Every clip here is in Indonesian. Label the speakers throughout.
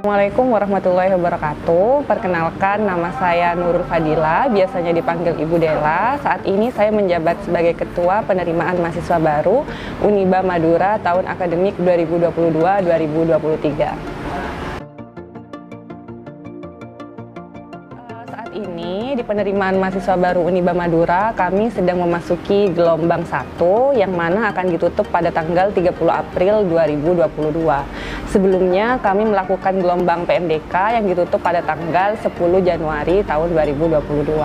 Speaker 1: Assalamualaikum warahmatullahi wabarakatuh. Perkenalkan, nama saya Nurul Fadila, biasanya dipanggil Ibu Dela. Saat ini saya menjabat sebagai Ketua Penerimaan Mahasiswa Baru Uniba Madura tahun akademik 2022-2023. Saat ini di penerimaan mahasiswa baru Uniba Madura, kami sedang memasuki gelombang 1 yang mana akan ditutup pada tanggal 30 April 2022. Sebelumnya kami melakukan gelombang PMDK yang ditutup pada tanggal 10 Januari tahun 2022.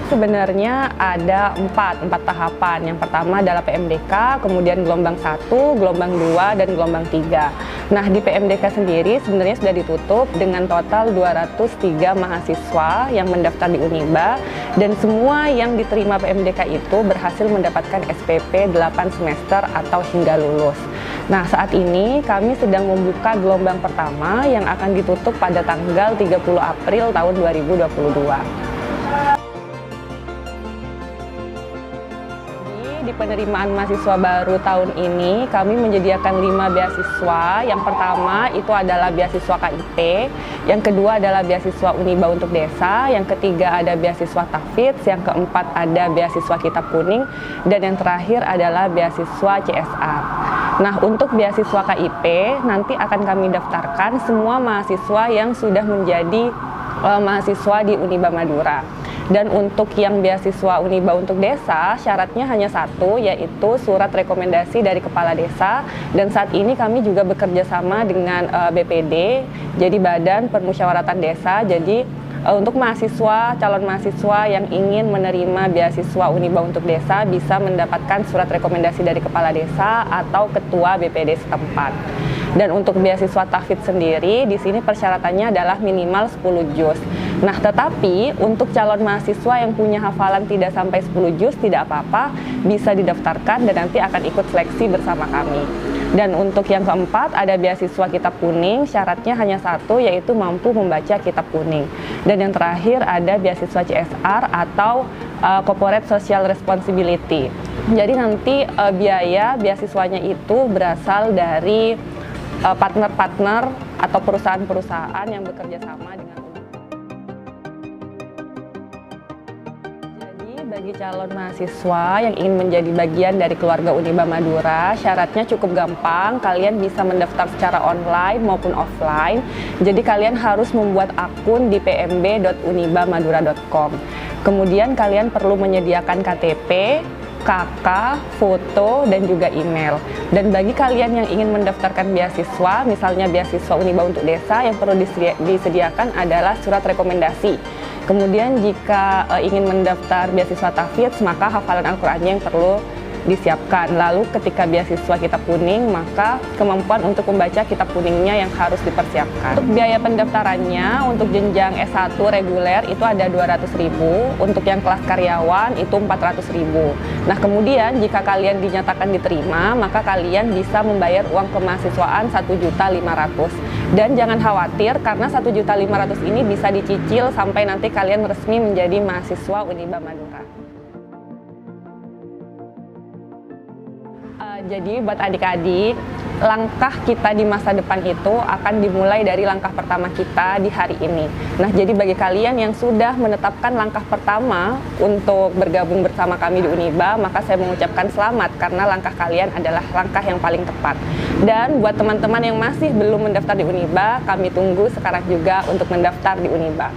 Speaker 1: Sebenarnya ada empat tahapan. Yang pertama adalah PMDK, kemudian gelombang 1, gelombang 2, dan gelombang 3. Nah, di PMDK sendiri sebenarnya sudah ditutup dengan total 203 mahasiswa yang mendaftar di Uniba, dan semua yang diterima PMDK itu berhasil mendapatkan SPP 8 semester atau hingga lulus. Nah, saat ini kami sedang membuka gelombang pertama yang akan ditutup pada tanggal 30 April tahun 2022. Di penerimaan mahasiswa baru tahun ini, kami menyediakan 5 beasiswa. Yang pertama itu adalah beasiswa KIP, yang kedua adalah beasiswa Uniba untuk Desa, yang ketiga ada beasiswa Tafidz, yang keempat ada beasiswa Kitab Kuning, dan yang terakhir adalah beasiswa CSR. Nah, untuk beasiswa KIP nanti akan kami daftarkan semua mahasiswa yang sudah menjadi mahasiswa di Uniba Madura. Dan untuk yang beasiswa Uniba untuk Desa, syaratnya hanya satu, yaitu surat rekomendasi dari Kepala Desa. Dan saat ini kami juga bekerja sama dengan BPD, jadi Badan Permusyawaratan Desa. Jadi untuk mahasiswa, calon mahasiswa yang ingin menerima beasiswa Uniba untuk Desa bisa mendapatkan surat rekomendasi dari Kepala Desa atau Ketua BPD setempat. Dan untuk beasiswa Tafidz sendiri, di sini persyaratannya adalah minimal 10 juz. Nah, tetapi untuk calon mahasiswa yang punya hafalan tidak sampai 10 juz tidak apa-apa, bisa didaftarkan dan nanti akan ikut seleksi bersama kami. Dan untuk yang keempat ada beasiswa Kitab Kuning, syaratnya hanya satu, yaitu mampu membaca Kitab Kuning. Dan yang terakhir ada beasiswa CSR atau Corporate Social Responsibility. Jadi nanti biaya beasiswanya itu berasal dari partner-partner atau perusahaan-perusahaan yang bekerja sama dengan Uniba. Jadi bagi calon mahasiswa yang ingin menjadi bagian dari keluarga Uniba Madura, syaratnya cukup gampang. Kalian bisa mendaftar secara online maupun offline. Jadi kalian harus membuat akun di pmb.unibamadura.com. Kemudian kalian perlu menyediakan KTP, KK, foto, dan juga email. Dan bagi kalian yang ingin mendaftarkan beasiswa, misalnya beasiswa Uniba untuk Desa, yang perlu disediakan adalah surat rekomendasi. Kemudian jika ingin mendaftar beasiswa Tafidz, maka hafalan Al-Qur'annya yang perlu disiapkan. Lalu ketika beasiswa Kitab Kuning, maka kemampuan untuk membaca Kitab Kuningnya yang harus dipersiapkan. Untuk biaya pendaftarannya, untuk jenjang S1 reguler itu ada 200.000, untuk yang kelas karyawan itu 400.000. Nah, kemudian jika kalian dinyatakan diterima, maka kalian bisa membayar uang kemahasiswaan 1.500.000. Dan jangan khawatir karena 1.500.000 ini bisa dicicil sampai nanti kalian resmi menjadi mahasiswa Uniba Madura. Jadi buat adik-adik, langkah kita di masa depan itu akan dimulai dari langkah pertama kita di hari ini. Nah, jadi bagi kalian yang sudah menetapkan langkah pertama untuk bergabung bersama kami di Uniba, maka saya mengucapkan selamat karena langkah kalian adalah langkah yang paling tepat. Dan buat teman-teman yang masih belum mendaftar di Uniba, kami tunggu sekarang juga untuk mendaftar di Uniba.